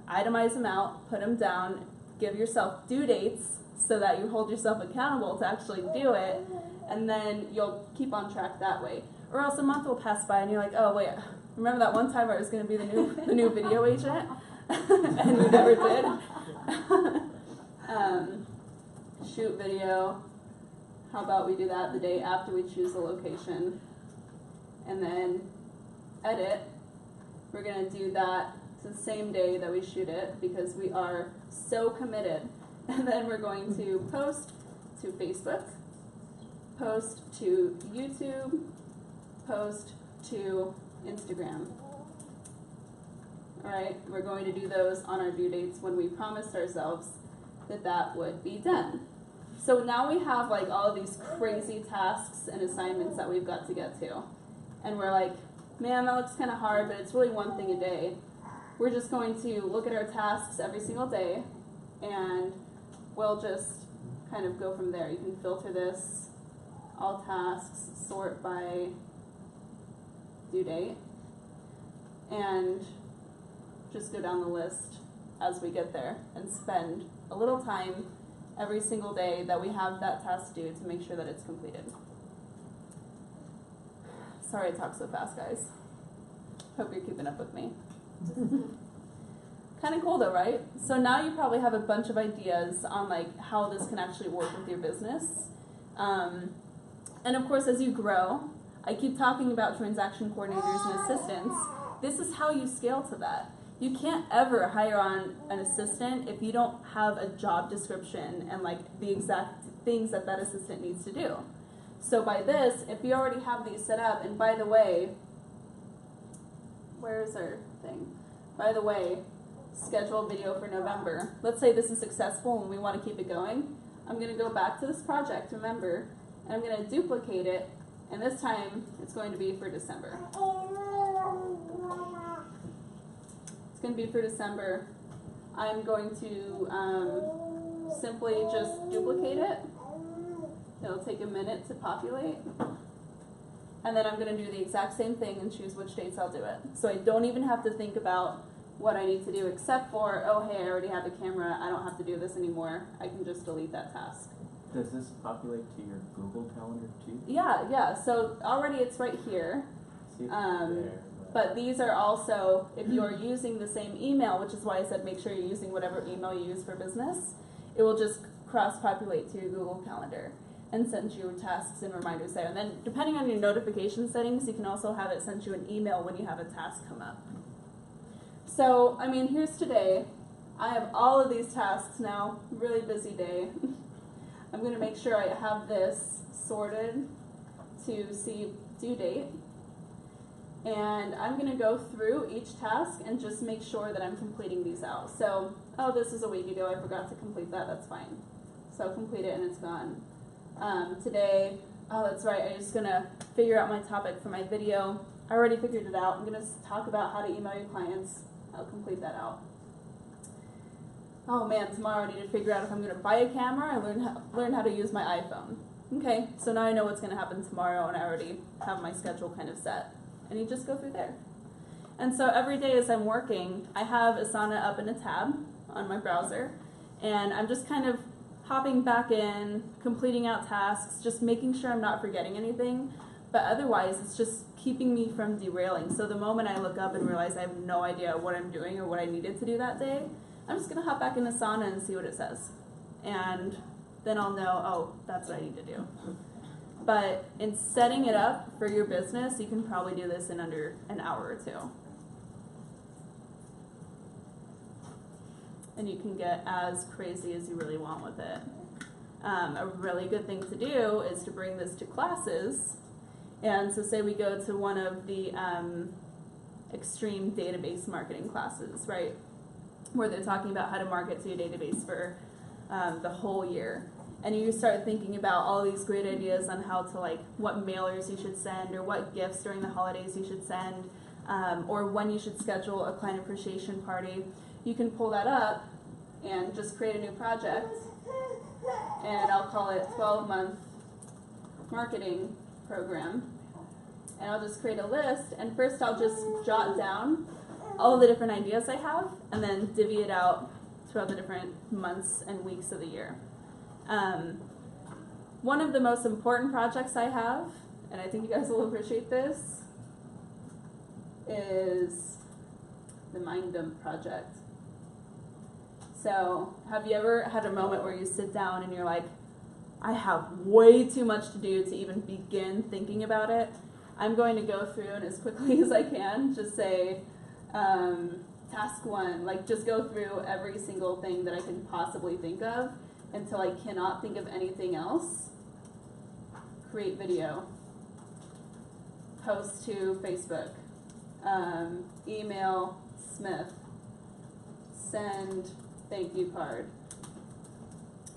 Speaker 1: Itemize them out, put them down, give yourself due dates so that you hold yourself accountable to actually do it, and then you'll keep on track that way. Or else a month will pass by and you're like, oh wait, remember that one time I was going to be the new video agent? And you never did. Shoot video. How about we do that the day after we choose the location? And then edit. We're going to do that the same day that we shoot it because we are so committed. And then we're going to post to Facebook, post to YouTube, post to Instagram. Alright, we're going to do those on our due dates when we promised ourselves that would be done. So now we have all of these crazy tasks and assignments that we've got to get to. And we're like, man, that looks kind of hard, but it's really one thing a day. We're just going to look at our tasks every single day and we'll just kind of go from there. You can filter this, all tasks, sort by due date, and just go down the list as we get there and spend a little time every single day that we have that task due to make sure that it's completed. Sorry I talk so fast, guys. Hope you're keeping up with me. Kind of cool though, right? So now you probably have a bunch of ideas on how this can actually work with your business. And of course, as you grow, I keep talking about transaction coordinators and assistants. This is how you scale to that. You can't ever hire on an assistant if you don't have a job description and the exact things that assistant needs to do. So by this, if you already have these set up, and by the way, where is our thing? By the way, schedule video for November. Let's say this is successful and we want to keep it going. I'm going to go back to this project, remember, and I'm going to duplicate it, and this time it's going to be for December. It's going to be for December. I'm going to simply just duplicate it. It'll take a minute to populate. And then I'm going to do the exact same thing and choose which dates I'll do it. So I don't even have to think about what I need to do except for, oh hey, I already have a camera, I don't have to do this anymore. I can just delete that task.
Speaker 2: Does this populate to your Google Calendar too?
Speaker 1: Yeah, so already it's right here.
Speaker 2: See if it's there, but
Speaker 1: But these are also, if you're using the same email, which is why I said make sure you're using whatever email you use for business, it will just cross-populate to your Google Calendar and send you tasks and reminders there. And then depending on your notification settings, you can also have it send you an email when you have a task come up. So, I mean, here's today. I have all of these tasks now, really busy day. I'm gonna make sure I have this sorted to see due date. And I'm gonna go through each task and just make sure that I'm completing these out. So, oh, this is a week ago, I forgot to complete that, that's fine. So complete it and it's gone. Today, oh, that's right, I'm just gonna figure out my topic for my video. I already figured it out. I'm gonna talk about how to email your clients. I'll complete that out. Oh man, tomorrow I need to figure out if I'm gonna buy a camera or learn how to use my iPhone. Okay, so now I know what's gonna happen tomorrow and I already have my schedule kind of set. And you just go through there. And so every day as I'm working, I have Asana up in a tab on my browser, and I'm just kind of hopping back in, completing out tasks, just making sure I'm not forgetting anything, but otherwise it's just keeping me from derailing. So the moment I look up and realize I have no idea what I'm doing or what I needed to do that day, I'm just gonna hop back in Asana and see what it says. And then I'll know, oh, that's what I need to do. But in setting it up for your business, you can probably do this in under an hour or two. And you can get as crazy as you really want with it. A really good thing to do is to bring this to classes. And so say we go to one of the extreme database marketing classes, right? Where they're talking about how to market to your database for the whole year. And you start thinking about all these great ideas on how to, like, what mailers you should send or what gifts during the holidays you should send, or when you should schedule a client appreciation party. You can pull that up and just create a new project, and I'll call it 12-month marketing program. And I'll just create a list, and first I'll just jot down all the different ideas I have, and then divvy it out throughout the different months and weeks of the year. One of the most important projects I have, and I think you guys will appreciate this, is the mind dump project. So, have you ever had a moment where you sit down and you're like, I have way too much to do to even begin thinking about it? I'm going to go through and as quickly as I can just say, task 1, like just go through every single thing that I can possibly think of until I cannot think of anything else. Create video, post to Facebook, email Smith, send thank you card,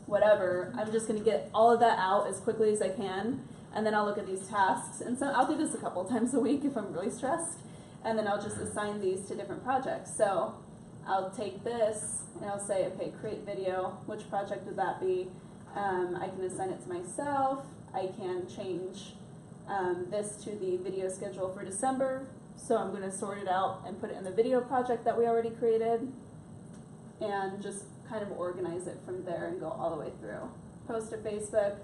Speaker 1: whatever. I'm just going to get all of that out as quickly as I can, and then I'll look at these tasks. And so I'll do this a couple times a week if I'm really stressed, and then I'll just assign these to different projects. So I'll take this and I'll say, okay, create video. Which project would that be? I can assign it to myself. I can change this to the video schedule for December. So I'm going to sort it out and put it in the video project that we already created, and just kind of organize it from there and go all the way through. Post to Facebook.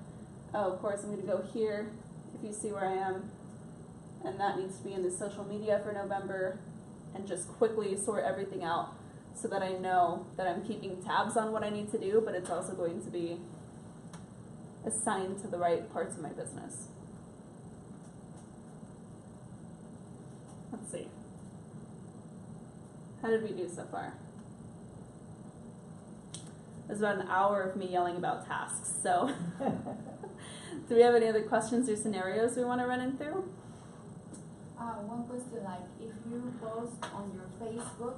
Speaker 1: Oh, of course, I'm going to go here if you see where I am. And that needs to be in the social media for November, and just quickly sort everything out so that I know that I'm keeping tabs on what I need to do, but it's also going to be assigned to the right parts of my business. Let's see. How did we do so far? It was about an hour of me yelling about tasks, so do we have any other questions or scenarios we want to run in through?
Speaker 5: One question, like if you post on your Facebook,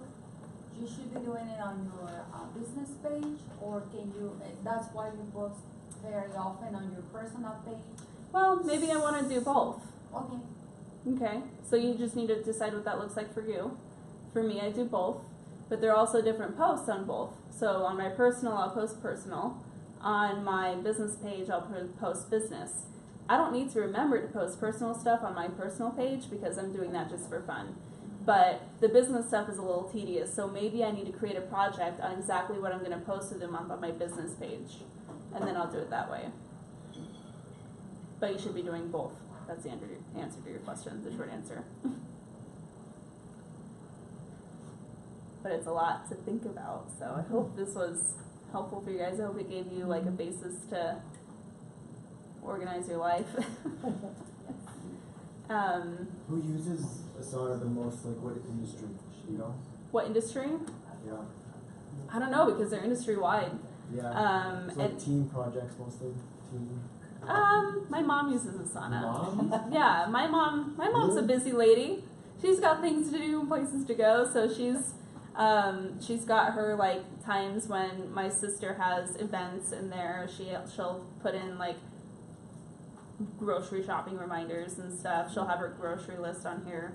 Speaker 5: you should be doing it on your business page, or can you, that's why you post very often on your personal page?
Speaker 1: Well, maybe I want to do both.
Speaker 5: Okay.
Speaker 1: Okay, so you just need to decide what that looks like for you. For me, I do both, but there are also different posts on both. So on my personal, I'll post personal. On my business page, I'll post business. I don't need to remember to post personal stuff on my personal page because I'm doing that just for fun. But the business stuff is a little tedious, so maybe I need to create a project on exactly what I'm going to post to them on my business page, and then I'll do it that way. But you should be doing both. That's the answer to your question, the short answer. but it's a lot to think about. So I hope this was helpful for you guys. I hope it gave you like a basis to organize your life.
Speaker 6: Who uses Asana the most? Like what industry? You know?
Speaker 1: What industry?
Speaker 6: Yeah.
Speaker 1: I don't know because they're industry wide.
Speaker 6: Yeah. So like
Speaker 1: And
Speaker 6: team projects mostly. Team.
Speaker 1: my mom uses Asana.
Speaker 6: Mom?
Speaker 1: Yeah, my mom's a busy lady. She's got things to do and places to go, so she's got her like times when my sister has events in there. She'll put in like grocery shopping reminders and stuff. She'll have her grocery list on here.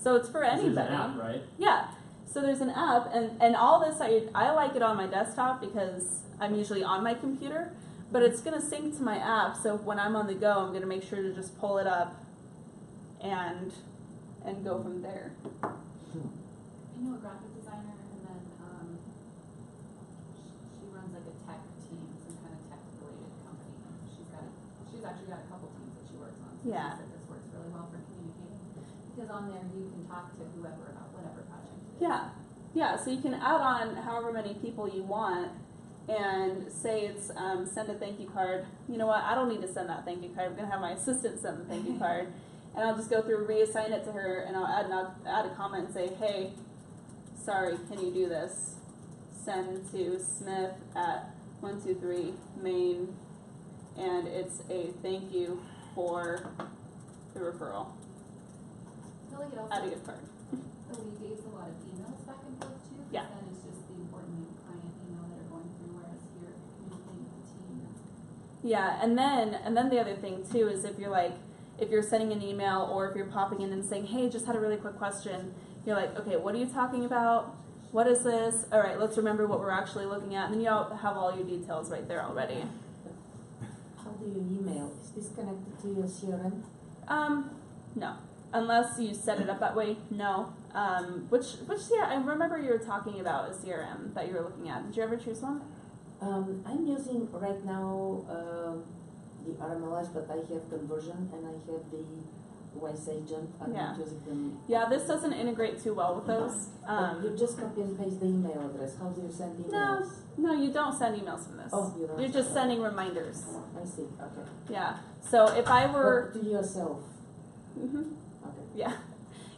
Speaker 1: So it's for anybody.
Speaker 3: There's an app, right?
Speaker 1: Yeah. So there's an app, and all this I like it on my desktop because I'm usually on my computer, but it's gonna sync to my app. So when I'm on the go, I'm gonna make sure to just pull it up and go from there.
Speaker 7: I know a graphic designer, and then she runs like a tech team, some kind of tech related company. She's actually got a couple teams that she works on. So
Speaker 1: Yeah.
Speaker 7: she said this works really well for communicating because on there you can talk to whoever about whatever project it is.
Speaker 1: Yeah. So you can add on however many people you want, and say it's send a thank you card. You know what? I don't need to send that thank you card. I'm gonna have my assistant send the thank you card, and I'll just go through, reassign it to her, and I'll add a comment and say, hey, sorry, can you do this? Send to Smith at 123 Main, and it's a thank you for the referral.
Speaker 7: I feel like it
Speaker 1: Add a
Speaker 7: also
Speaker 1: gift card.
Speaker 7: alleviates a lot of emails back and forth too. 'Cause
Speaker 1: Yeah.
Speaker 7: then it's just the important client email that are going through, whereas here if you're communicating with the team.
Speaker 1: Yeah, and then the other thing too is if you're sending an email or if you're popping in and saying, hey, just had a really quick question, you're like, okay, what are you talking about? What is this? All right, let's remember what we're actually looking at, and then you have all your details right there already.
Speaker 8: How do you email? Is this connected to your CRM?
Speaker 1: No, unless you set it up that way. No. Which yeah, I remember you were talking about a CRM that you were looking at. Did you ever choose one?
Speaker 8: I'm using right now the RMLS, but I have conversion and I have the Wise Agent. I'm not using them.
Speaker 1: Yeah, this doesn't integrate too well with those.
Speaker 8: You just copy and paste the email address. How do you send emails?
Speaker 1: No, you don't send emails from this.
Speaker 8: Oh, you don't.
Speaker 1: You're just sending reminders.
Speaker 8: I see. Okay.
Speaker 1: Yeah. So if I were.
Speaker 8: But to yourself.
Speaker 1: Mhm.
Speaker 8: Okay.
Speaker 1: Yeah.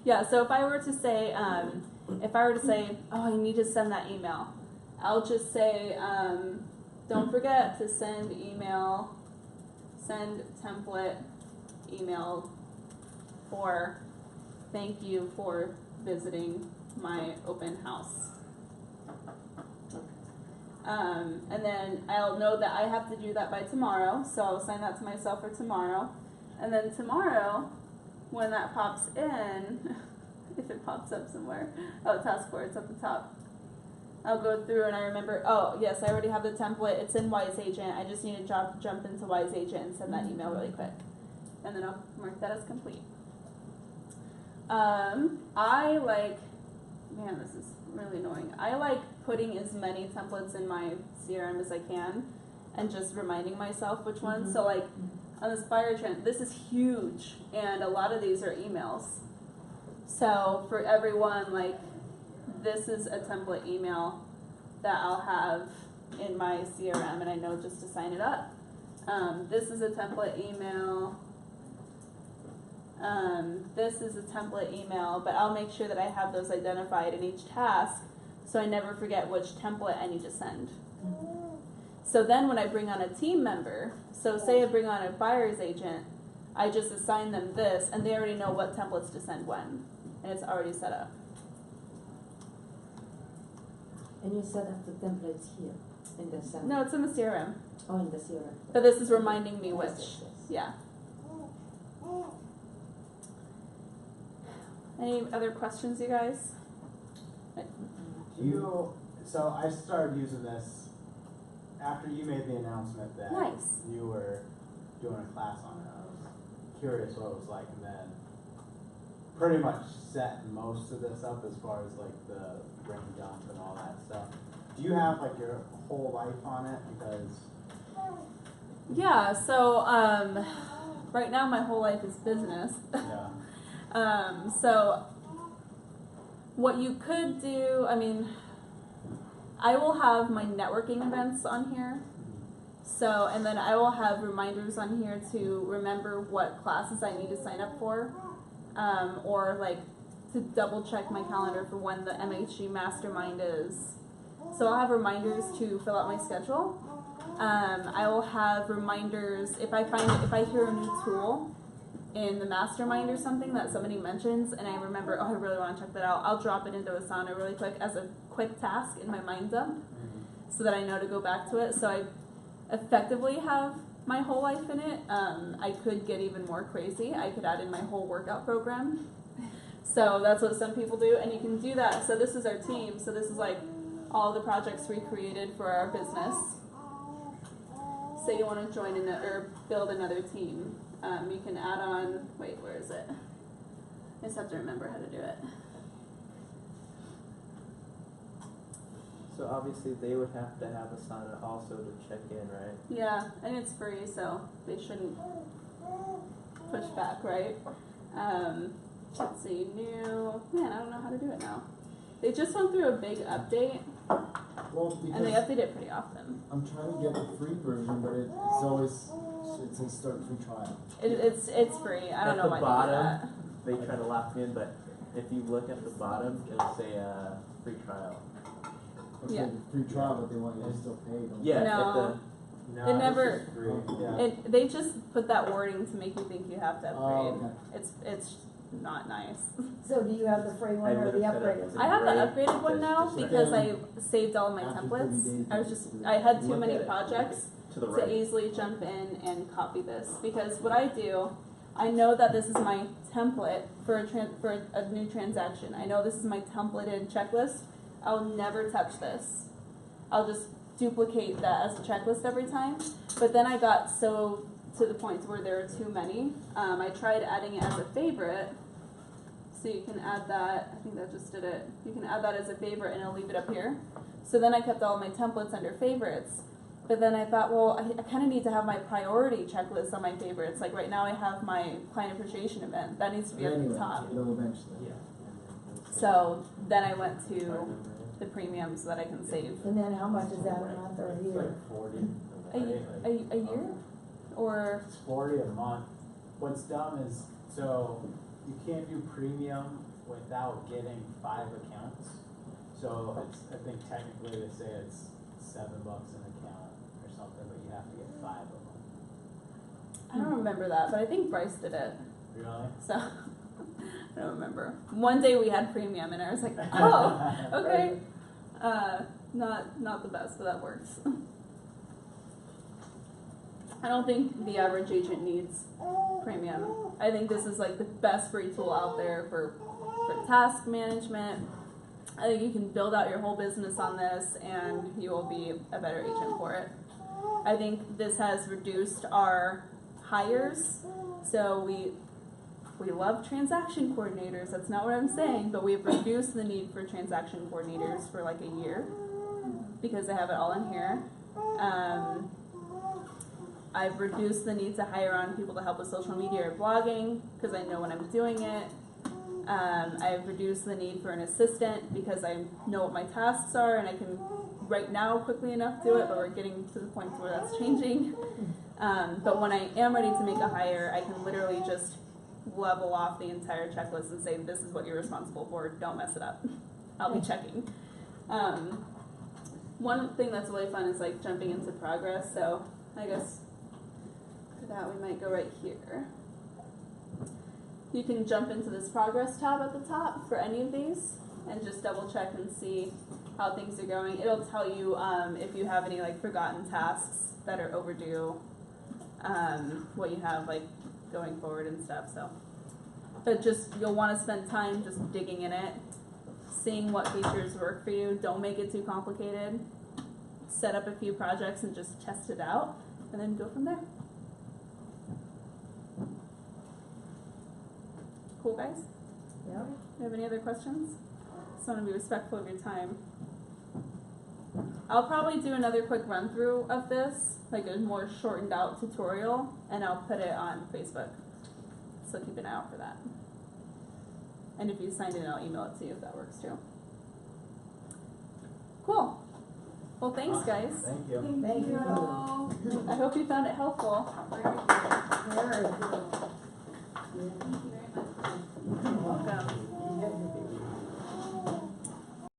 Speaker 1: Yeah, so if I were to say, oh, you need to send that email, I'll just say, don't forget to send template email for thank you for visiting my open house. And then I'll know that I have to do that by tomorrow, so I'll assign that to myself for tomorrow. And then tomorrow, when that pops in, if it pops up somewhere, task force at the top, I'll go through and I remember, oh yes, I already have the template, it's in Wise Agent, I just need to jump into Wise Agent and send that email really quick. And then I'll mark that as complete. I like, man, this is really annoying. I like putting as many templates in my CRM as I can and just reminding myself which ones. So like on this fire trend, this is huge and a lot of these are emails. So for everyone, like this is a template email that I'll have in my CRM and I know just to sign it up. This is a template email. This is a template email, but I'll make sure that I have those identified in each task so I never forget which template I need to send. So then when I bring on a team member, so say I bring on a buyer's agent, I just assign them this and they already know what templates to send when, and it's already set up.
Speaker 8: And you set up the templates here in the center.
Speaker 1: No, it's in the CRM,
Speaker 8: Oh, in the CRM.
Speaker 1: but this is reminding me which.
Speaker 8: Yes, yes, yes.
Speaker 1: Yeah. Any other questions, you guys?
Speaker 3: So I started using this after you made the announcement that
Speaker 1: Nice.
Speaker 3: you were doing a class on it. I was curious what it was like, and then pretty much set most of this up as far as like the brain dump and all that stuff. Do you have like your whole life on it? Because
Speaker 1: Yeah, so right now my whole life is business.
Speaker 3: yeah.
Speaker 1: So What you could do, I mean, I will have my networking events on here. So, and then I will have reminders on here to remember what classes I need to sign up for, or like to double check my calendar for when the MHG Mastermind is. So I'll have reminders to fill out my schedule. I will have reminders if I hear a new tool in the Mastermind or something that somebody mentions, and I remember, oh, I really want to check that out. I'll drop it into Asana really quick as a quick task in my mind dump, so that I know to go back to it. So I effectively have my whole life in it. I could get even more crazy. I could add in my whole workout program. So that's what some people do, and you can do that. So this is our team. So this is like all the projects we created for our business. Say you want to join in or build another team. You can add on, wait, where is it? I just have to remember how to do it.
Speaker 2: So obviously they would have to have Asana also to check in, right?
Speaker 1: Yeah, and it's free, so they shouldn't push back, right? Let's see, new, man, I don't know how to do it now. They just went through a big update,
Speaker 6: Well,
Speaker 1: and they
Speaker 6: because
Speaker 1: update it pretty often.
Speaker 6: I'm trying to get the free version, but it's always, it says start free trial.
Speaker 1: It's free. I don't
Speaker 2: At
Speaker 1: know
Speaker 2: the
Speaker 1: why
Speaker 2: bottom, they try to lock me in, but if you look at the bottom, it'll say free trial.
Speaker 6: Okay,
Speaker 1: Yeah.
Speaker 6: the free trial, but they want you to still pay, don't they?
Speaker 2: Yeah,
Speaker 1: No.
Speaker 3: No,
Speaker 1: It
Speaker 3: it's
Speaker 1: never-
Speaker 3: just free.
Speaker 6: Yeah.
Speaker 1: they just put that wording to make you think you have to upgrade.
Speaker 6: Oh, okay.
Speaker 1: It's not nice.
Speaker 9: So do you have the free one or the upgraded?
Speaker 1: I have the
Speaker 2: Great.
Speaker 1: upgraded one now
Speaker 2: Just like-
Speaker 1: because I saved all my
Speaker 6: After 30
Speaker 1: templates.
Speaker 6: days,
Speaker 1: I had too
Speaker 2: Look
Speaker 1: many
Speaker 2: at it.
Speaker 1: projects
Speaker 2: To the
Speaker 1: to
Speaker 2: right.
Speaker 1: easily jump in and copy this, because what I do, I know that this is my template for a new transaction. I know this is my templated checklist. I'll never touch this. I'll just duplicate that as a checklist every time. But then I got so to the point where there are too many. I tried adding it as a favorite. So you can add that, I think that just did it. You can add that as a favorite and I'll leave it up here. So then I kept all my templates under favorites. But then I thought, well, I kind of need to have my priority checklist on my favorites. Like right now I have my client appreciation event. That needs to be up at
Speaker 6: Anyway,
Speaker 1: the top.
Speaker 6: it'll eventually.
Speaker 2: Yeah.
Speaker 1: So then I went to the premium so that I can save
Speaker 9: And then how much is that a month or a
Speaker 3: It's
Speaker 9: year?
Speaker 3: like 40.
Speaker 1: a year? Or,
Speaker 3: It's 40 a month. What's dumb is, so you can't do premium without getting 5 accounts. So it's, I think technically they say it's $7 an account or something, but you have to get 5 of them.
Speaker 1: I don't remember that, but I think Bryce did it.
Speaker 3: Really?
Speaker 1: So I don't remember. One day we had premium and I was like, oh, okay. Not the best, but that works. I don't think the average agent needs premium. I think this is like the best free tool out there for task management. I think you can build out your whole business on this and you will be a better agent for it. I think this has reduced our hires. So we love transaction coordinators. That's not what I'm saying, but we've reduced the need for transaction coordinators for like a year because I have it all in here. I've reduced the need to hire on people to help with social media or blogging because I know when I'm doing it. I've reduced the need for an assistant because I know what my tasks are and I can right now quickly enough do it, but we're getting to the point where that's changing. But when I am ready to make a hire, I can literally just level off the entire checklist and say, this is what you're responsible for, don't mess it up. I'll be checking. One thing that's really fun is like jumping into progress, so I guess for that we might go right here. You can jump into this progress tab at the top for any of these and just double check and see how things are going. It'll tell you if you have any like forgotten tasks that are overdue, what you have like going forward and stuff. So, but just you'll want to spend time just digging in it, seeing what features work for you. Don't make it too complicated. Set up a few projects and just test it out, and then go from there. Cool, guys?
Speaker 9: Yeah.
Speaker 1: Do you have any other questions? Just want to be respectful of your time. I'll probably do another quick run through of this, like a more shortened out tutorial, and I'll put it on Facebook. So keep an eye out for that. And if you signed in, I'll email it to you if that works too. Cool. Well, thanks,
Speaker 3: Awesome.
Speaker 1: guys.
Speaker 3: Thank you.
Speaker 9: Thank you.
Speaker 1: I hope you found it helpful.
Speaker 7: Very good.
Speaker 9: Very good.
Speaker 7: Thank you very